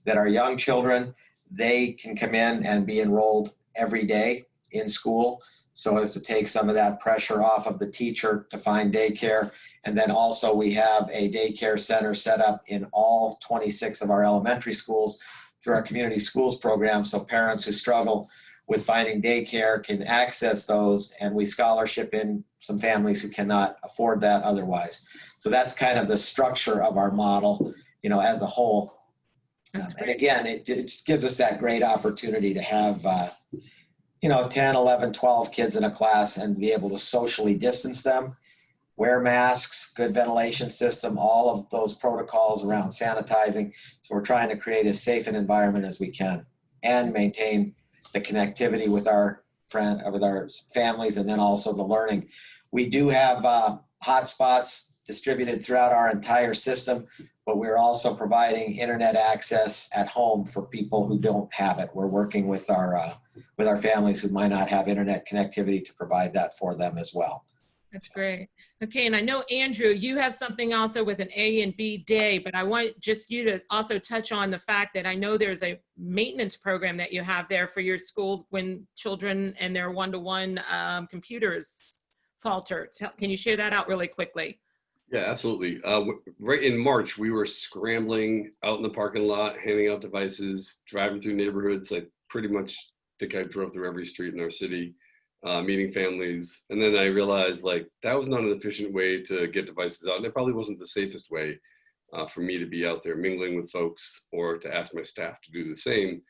that are young children, they can come in and be enrolled every day in school so as to take some of that pressure off of the teacher to find daycare. And then also we have a daycare center set up in all 26 of our elementary schools through our community schools program. So parents who struggle with finding daycare can access those, and we scholarship in some families who cannot afford that otherwise. So that's kind of the structure of our model, you know, as a whole. And again, it just gives us that great opportunity to have, 10, 11, 12 kids in a class and be able to socially distance them, wear masks, good ventilation system, all of those protocols around sanitizing. So we're trying to create as safe an environment as we can and maintain the connectivity with our families, and then also the learning. We do have hotspots distributed throughout our entire system. but we're also providing internet access at home for people who don't have it. We're working with our families who might not have internet connectivity to provide that for them as well. That's great. Okay, and I know, Andrew, you have something also with an A and B day, but I want just you to also touch on the fact that I know there's a maintenance program that you have there for your school when children and their one-to-one computers falter. Can you share that out really quickly? Yeah, absolutely. Right in March, we were scrambling out in the parking lot, handing out devices, driving through neighborhoods. I pretty much think I drove through every street in our city, meeting families. And then I realized like that was not an efficient way to get devices out. And it probably wasn't the safest way for me to be out there mingling with folks or to ask my staff to do the same.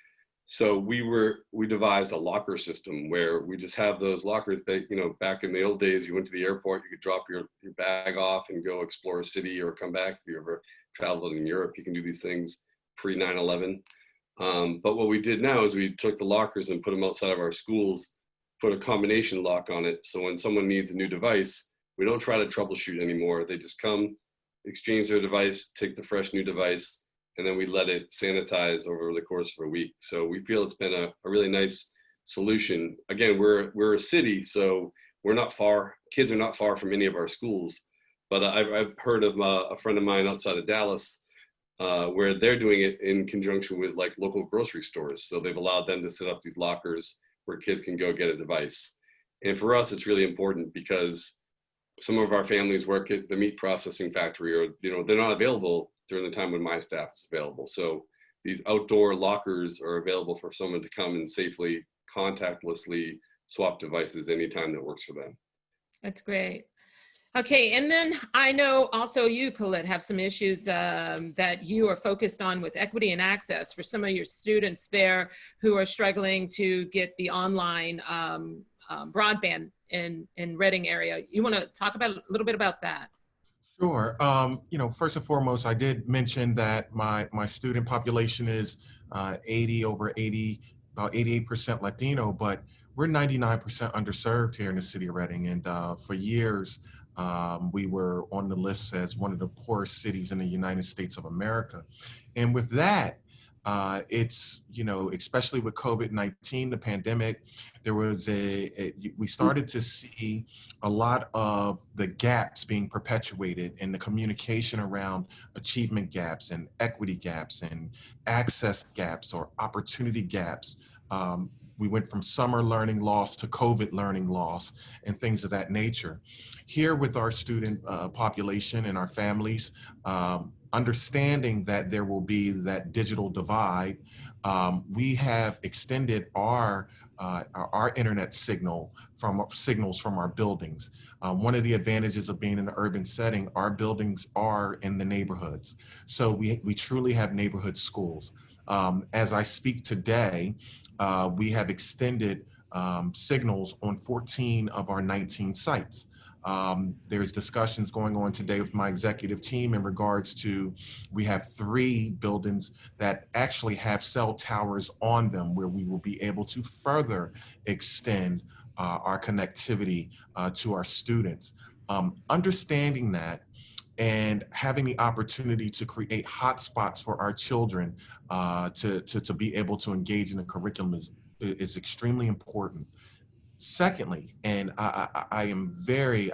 So we devised a locker system where we just have those lockers that, you know, back in the old days, you went to the airport, you could drop your bag off and go explore a city or come back. If you ever traveled in Europe, you can do these things pre 9/11. But what we did now is we took the lockers and put them outside of our schools, put a combination lock on it. So when someone needs a new device, we don't try to troubleshoot anymore. They just come, exchange their device, take the fresh new device, and then we let it sanitize over the course of a week. So we feel it's been a really nice solution. Again, we're a city, so we're not far, kids are not far from any of our schools. But I've heard of a friend of mine outside of Dallas where they're doing it in conjunction with like local grocery stores. So they've allowed them to set up these lockers where kids can go get a device. And for us, it's really important because some of our families work at the meat processing factory, or, you know, they're not available during the time when my staff is available. So these outdoor lockers are available for someone to come and safely, contactlessly swap devices anytime that works for them. That's great. Okay, and then I know also you, Khalid, have some issues that you are focused on with equity and access for some of your students there who are struggling to get the online broadband in Reading area. You want to talk about a little bit about that? Sure. You know, first and foremost, I did mention that my student population is about 88% Latino, but we're 99% underserved here in the city of Reading. And for years, we were on the list as one of the poorest cities in the United States of America. And with that, it's, you know, especially with COVID-19, the pandemic, there was we started to see a lot of the gaps being perpetuated in the communication around achievement gaps and equity gaps and access gaps or opportunity gaps. We went from summer learning loss to COVID learning loss and things of that nature. Here with our student population and our families, understanding that there will be that digital divide, we have extended our internet signals from our buildings. One of the advantages of being in an urban setting, our buildings are in the neighborhoods. So we truly have neighborhood schools. As I speak today, we have extended signals on 14 of our 19 sites. There's discussions going on today with my executive team in regards to, we have 3 buildings that actually have cell towers on them where we will be able to further extend our connectivity to our students. Understanding that and having the opportunity to create hotspots for our children to be able to engage in the curriculum is extremely important. Secondly, and I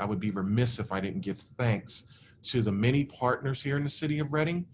would be remiss if I didn't give thanks to the many partners here in the city of Reading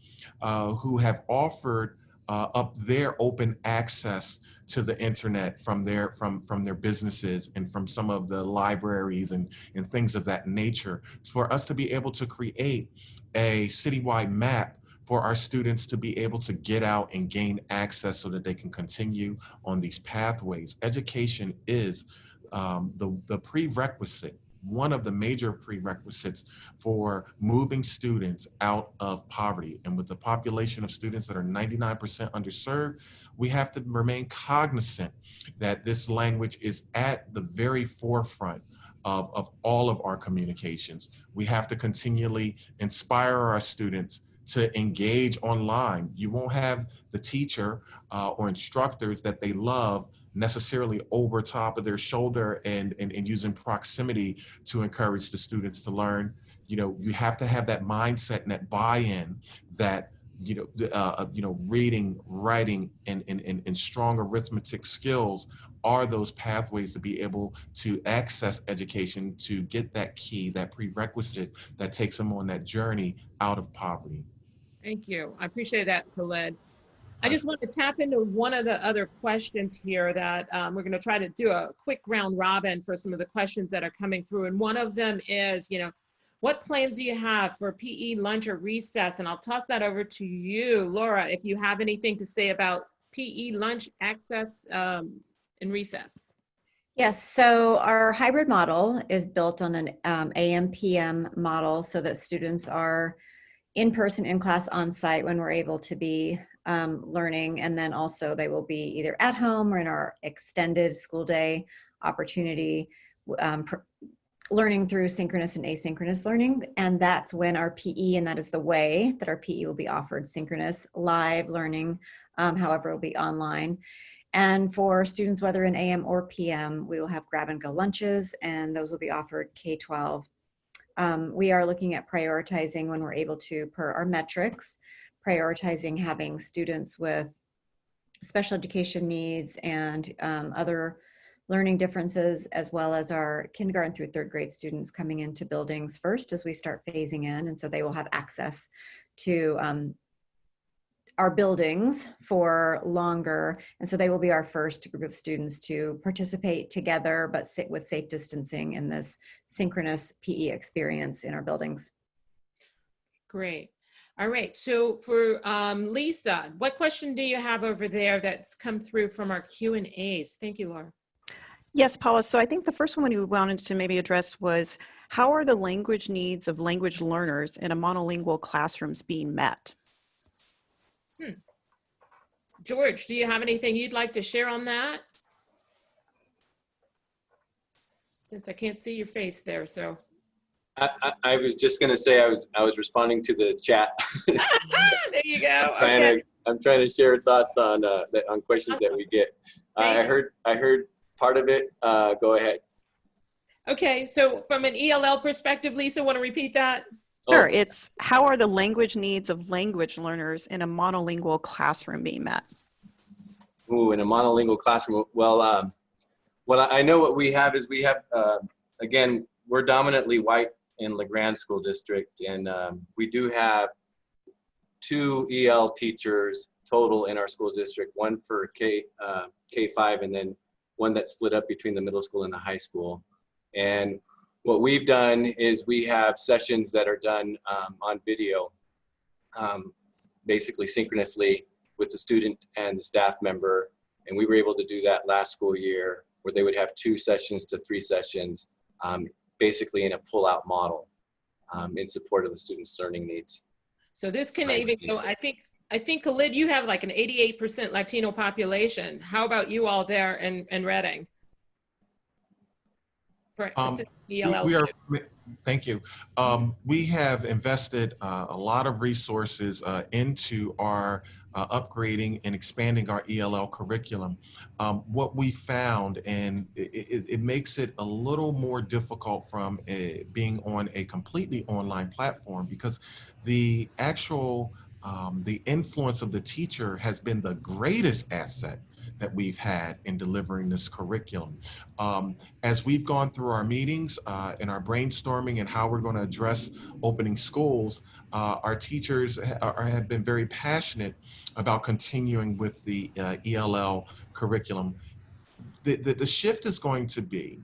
who have offered up their open access to the internet from their businesses and from some of the libraries and things of that nature, for us to be able to create a citywide map for our students to be able to get out and gain access so that they can continue on these pathways. Education is the prerequisite, one of the major prerequisites for moving students out of poverty. And with the population of students that are 99% underserved, we have to remain cognizant that this language is at the very forefront of all of our communications. We have to continually inspire our students to engage online. You won't have the teacher or instructors that they love necessarily over top of their shoulder and using proximity to encourage the students to learn. you have to have that mindset and that buy-in that reading, writing, and strong arithmetic skills are those pathways to be able to access education, to get that key, that prerequisite that takes them on that journey out of poverty. Thank you. I appreciate that, Khalid. I just want to tap into one of the other questions here that we're going to try to do a quick round robin for some of the questions that are coming through. And one of them is, what plans do you have for PE lunch or recess? And I'll toss that over to you, Lora, if you have anything to say about PE lunch access and recess. Yes, so our hybrid model is built on an AM/PM model so that students are in person, in class, on site when we're able to be learning. And then also they will be either at home or in our extended school day opportunity, learning through synchronous and asynchronous learning. And that's when our PE, and that is the way that our PE will be offered: synchronous, live learning, however, it will be online. And for students, whether in AM or PM, we will have grab and go lunches, and those will be offered K-12. We are looking at prioritizing when we're able to, per our metrics, prioritizing having students with special education needs and other learning differences, as well as our kindergarten through third grade students coming into buildings first as we start phasing in. And so they will have access to our buildings for longer. And so they will be our first group of students to participate together, but sit with safe distancing in this synchronous PE experience in our buildings. Great. All right. So for Lisa, what question do you have over there that's come through from our Q&As? Thank you, Laura. Yes, Paula. So I think the first one we wanted to maybe address was, how are the language needs of language learners in a monolingual classrooms being met? George, do you have anything you'd like to share on that? Since I can't see your face there, so. I was just going to say I was responding to the chat. There you go. Okay. I'm trying to share thoughts on questions that we get. I heard part of it. Go ahead. Okay, so from an ELL perspective, Lisa, want to repeat that? Sure. It's, how are the language needs of language learners in a monolingual classroom being met? Ooh, in a monolingual classroom. Well, I know what we have is we have, again, we're dominantly white in the Grande School District, and we do have 2 EL teachers total in our school district, one for K-5 and then one that's split up between the middle school and the high school. And what we've done is we have sessions that are done on video, basically synchronously with the student and the staff member. And we were able to do that last school year, where they would have 2 sessions to 3 sessions, basically in a pull-out model in support of the students' learning needs. So this can even go, I think Khalid, you have like an 88% Latino population. How about you all there in Reading? For ELL thank you. We have invested a lot of resources into our upgrading and expanding our ELL curriculum. What we found, and it makes it a little more difficult from being on a completely online platform, because the actual the influence of the teacher has been the greatest asset that we've had in delivering this curriculum. As we've gone through our meetings and our brainstorming and how we're going to address opening schools, our teachers have been very passionate about continuing with the ELL curriculum. The shift is going to be,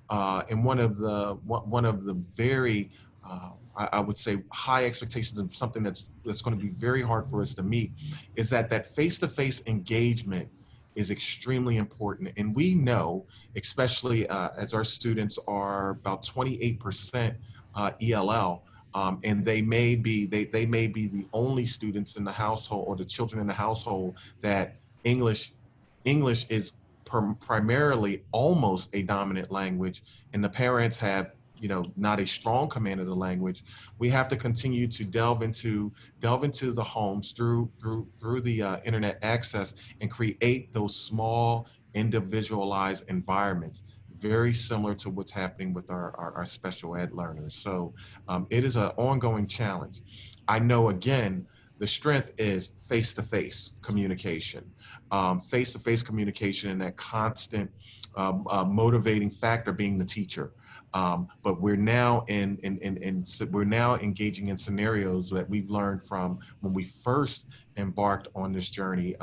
and one of the very I would say high expectations of something that's going to be very hard for us to meet, is that face-to-face engagement is extremely important. And we know, especially as our students are about 28% ELL, and they may be the only students in the household, or the children in the household, that English is primarily almost a dominant language, and the parents have not a strong command of the language. We have to continue to delve into the homes through the internet access and create those small individualized environments. very similar to what's happening with our special ed learners. So it is an ongoing challenge. I know, again, the strength is face-to-face communication, face-to-face communication, and that constant motivating factor being the teacher. But we're now we're now engaging in scenarios that we've learned from when we first embarked on this journey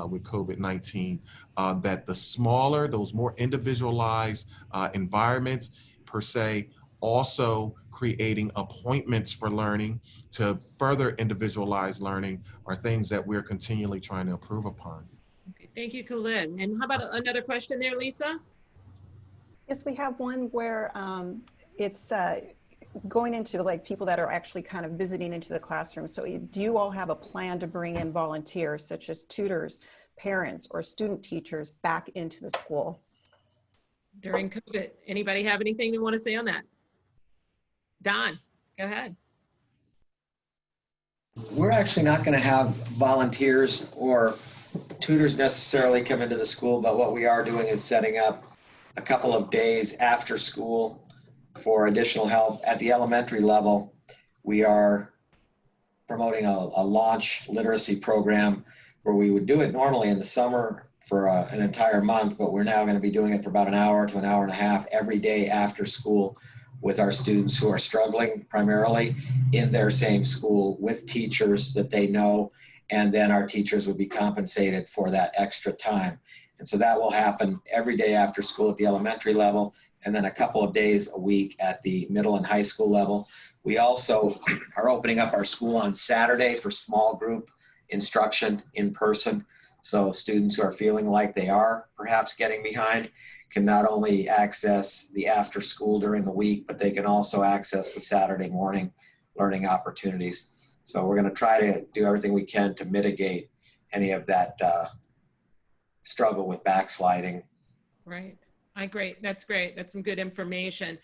with COVID-19, that the smaller, those more individualized environments per se, also creating appointments for learning to further individualize learning are things that we're continually trying to improve upon. Okay, thank you, Khalid. And how about another question there, Lisa? Yes, we have one where it's going into like people that are actually kind of visiting into the classroom. So do you all have a plan to bring in volunteers such as tutors, parents, or student teachers back into the school? During COVID, anybody have anything they want to say on that? Don, go ahead. We're actually not going to have volunteers or tutors necessarily come into the school, but what we are doing is setting up a couple of days after school for additional help. At the elementary level, we are promoting a launch literacy program where we would do it normally in the summer for an entire month, but we're now going to be doing it for about an hour to an hour and a half every day after school with our students who are struggling primarily in their same school with teachers that they know, and then our teachers would be compensated for that extra time. And so that will happen every day after school at the elementary level, and then a couple of days a week at the middle and high school level. We also are opening up our school on Saturday for small group instruction in person. So students who are feeling like they are perhaps getting behind can not only access the after school during the week, but they can also access the Saturday morning learning opportunities. So we're going to try to do everything we can to mitigate any of that struggle with backsliding. Right. Great. That's great. That's some good information.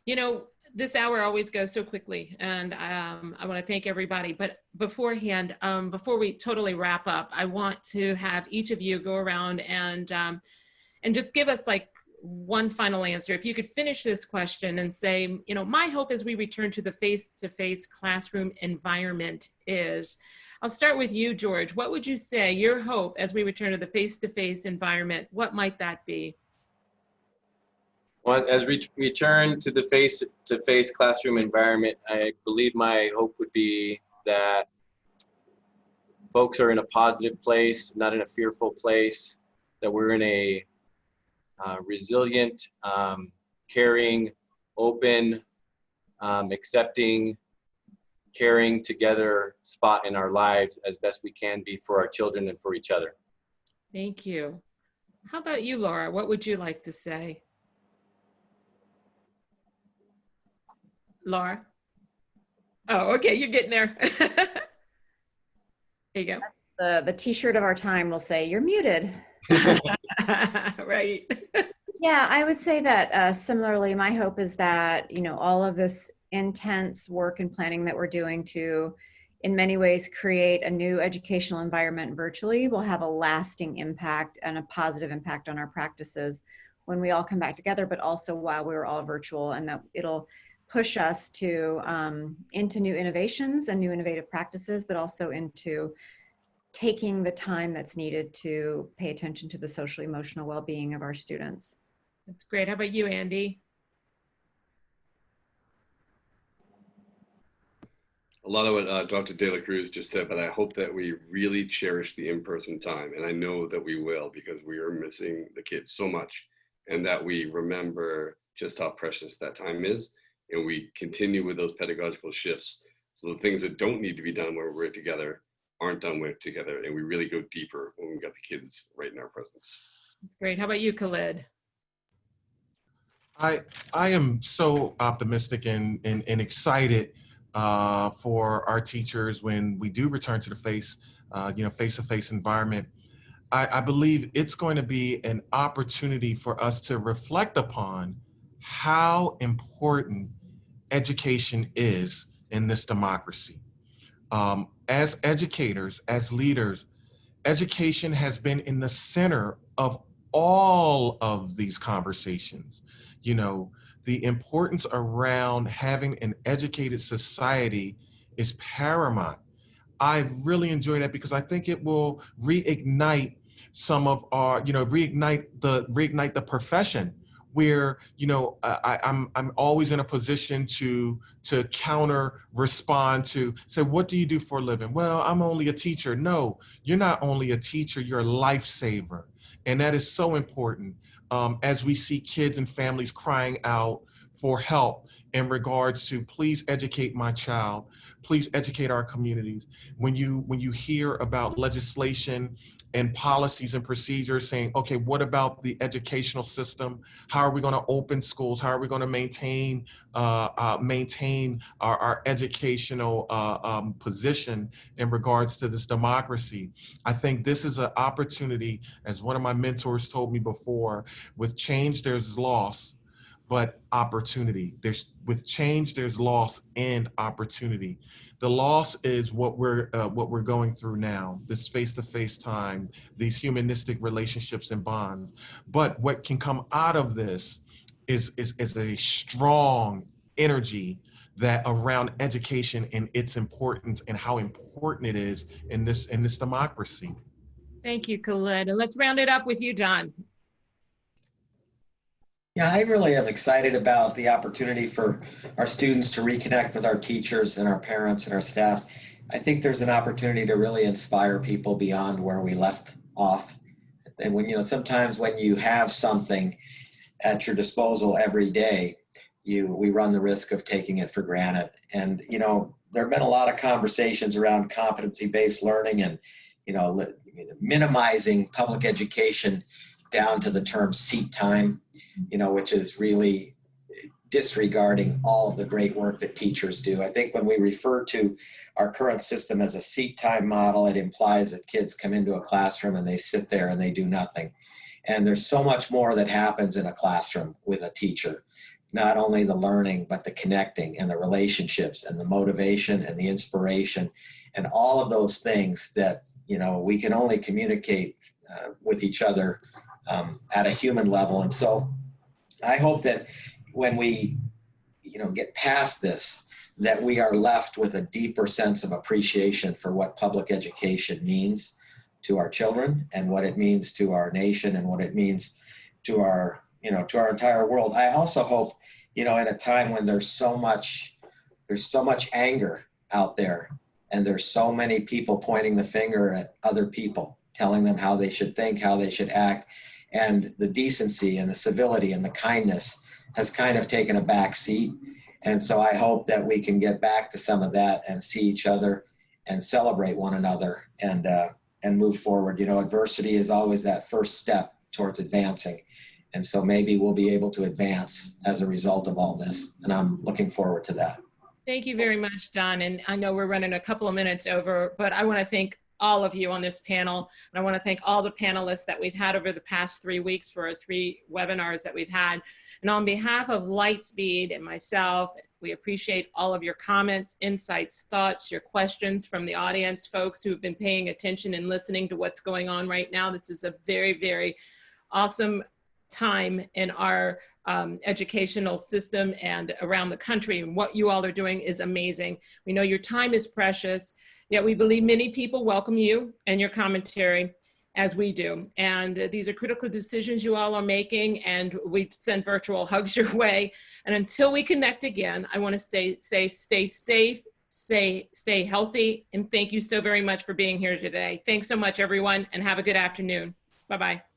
You know, this hour always goes so quickly, and I want to thank everybody. But beforehand, before we totally wrap up, I want to have each of you go around and just give us like one final answer. If you could finish this question and say, you know, my hope as we return to the face-to-face classroom environment is, I'll start with you, George. What would you say your hope as we return to the face-to-face environment? What might that be? Well, as we return to the face-to-face classroom environment, I believe my hope would be that folks are in a positive place, not in a fearful place, that we're in a resilient, caring, open, accepting, caring together spot in our lives as best we can be for our children and for each other. Thank you. How about you, Laura? What would you like to say? Laura? Oh, okay, you're getting there. There you go. The t-shirt of our time will say, you're muted. Right. Yeah, I would say that similarly, my hope is that, you know, all of this intense work and planning that we're doing to, in many ways, create a new educational environment virtually will have a lasting impact and a positive impact on our practices when we all come back together, but also while we're all virtual, and that it'll push us to into new innovations and new innovative practices, but also into taking the time that's needed to pay attention to the social emotional well-being of our students. That's great. How about you, Andy? A lot of what Dr. De La Cruz just said, but I hope that we really cherish the in-person time. And I know that we will, because we are missing the kids so much, and that we remember just how precious that time is. And we continue with those pedagogical shifts. So the things that don't need to be done when we're together aren't done with together. And we really go deeper when we've got the kids right in our presence. Great. How about you, Khalid? I am so optimistic and excited for our teachers when we do return to the face-to-face environment. I believe it's going to be an opportunity for us to reflect upon how important education is in this democracy. As educators, as leaders, education has been in the center of all of these conversations. You know, the importance around having an educated society is paramount. I really enjoy that because I think it will reignite some of our, you know, reignite the profession where, you know, I'm always in a position to counter respond to say, what do you do for a living? Well, I'm only a teacher. No, you're not only a teacher, you're a lifesaver. And that is so important as we see kids and families crying out for help in regards to please educate my child, please educate our communities. When you hear about legislation and policies and procedures saying, okay, what about the educational system? How are we going to open schools? How are we going to maintain our educational position in regards to this democracy? I think this is an opportunity, as one of my mentors told me before, with change there's loss, but opportunity. With change, there's loss and opportunity. The loss is what we're going through now, this face-to-face time, these humanistic relationships and bonds. But what can come out of this is a strong energy that around education and its importance and how important it is in this democracy. Thank you, Khalid. And let's round it up with you, John. Yeah, I really am excited about the opportunity for our students to reconnect with our teachers and our parents and our staffs. I think there's an opportunity to really inspire people beyond where we left off. And when, you know, sometimes when you have something at your disposal every day, we run the risk of taking it for granted. And, you know, there have been a lot of conversations around competency-based learning and, you know, minimizing public education down to the term seat time, you know, which is really disregarding all of the great work that teachers do. I think when we refer to our current system as a seat time model, it implies that kids come into a classroom and they sit there and they do nothing. And there's so much more that happens in a classroom with a teacher. Not only the learning, but the connecting and the relationships and the motivation and the inspiration and all of those things that, you know, we can only communicate with each other at a human level. And so I hope that when we, you know, get past this, that we are left with a deeper sense of appreciation for what public education means to our children and what it means to our nation and what it means to our, you know, to our entire world. I also hope, you know, in a time when there's so much anger out there and there's so many people pointing the finger at other people, telling them how they should think, how they should act, and the decency and the civility and the kindness has kind of taken a back seat. And so I hope that we can get back to some of that and see each other and celebrate one another and move forward. You know, adversity is always that first step towards advancing. And so maybe we'll be able to advance as a result of all this. And I'm looking forward to that. Thank you very much, John. And I know we're running a couple of minutes over, but I want to thank all of you on this panel. And I want to thank all the panelists that we've had over the past 3 weeks for our 3 webinars that we've had. And on behalf of Lightspeed and myself, we appreciate all of your comments, insights, thoughts, your questions from the audience, folks who've been paying attention and listening to what's going on right now. This is a very, very awesome time in our educational system and around the country. And what you all are doing is amazing. We know your time is precious, yet we believe many people welcome you and your commentary as we do. And these are critical decisions you all are making, and we send virtual hugs your way. And until we connect again, I want to stay safe, stay healthy, and thank you so very much for being here today. Thanks so much, everyone, and have a good afternoon. Bye-bye.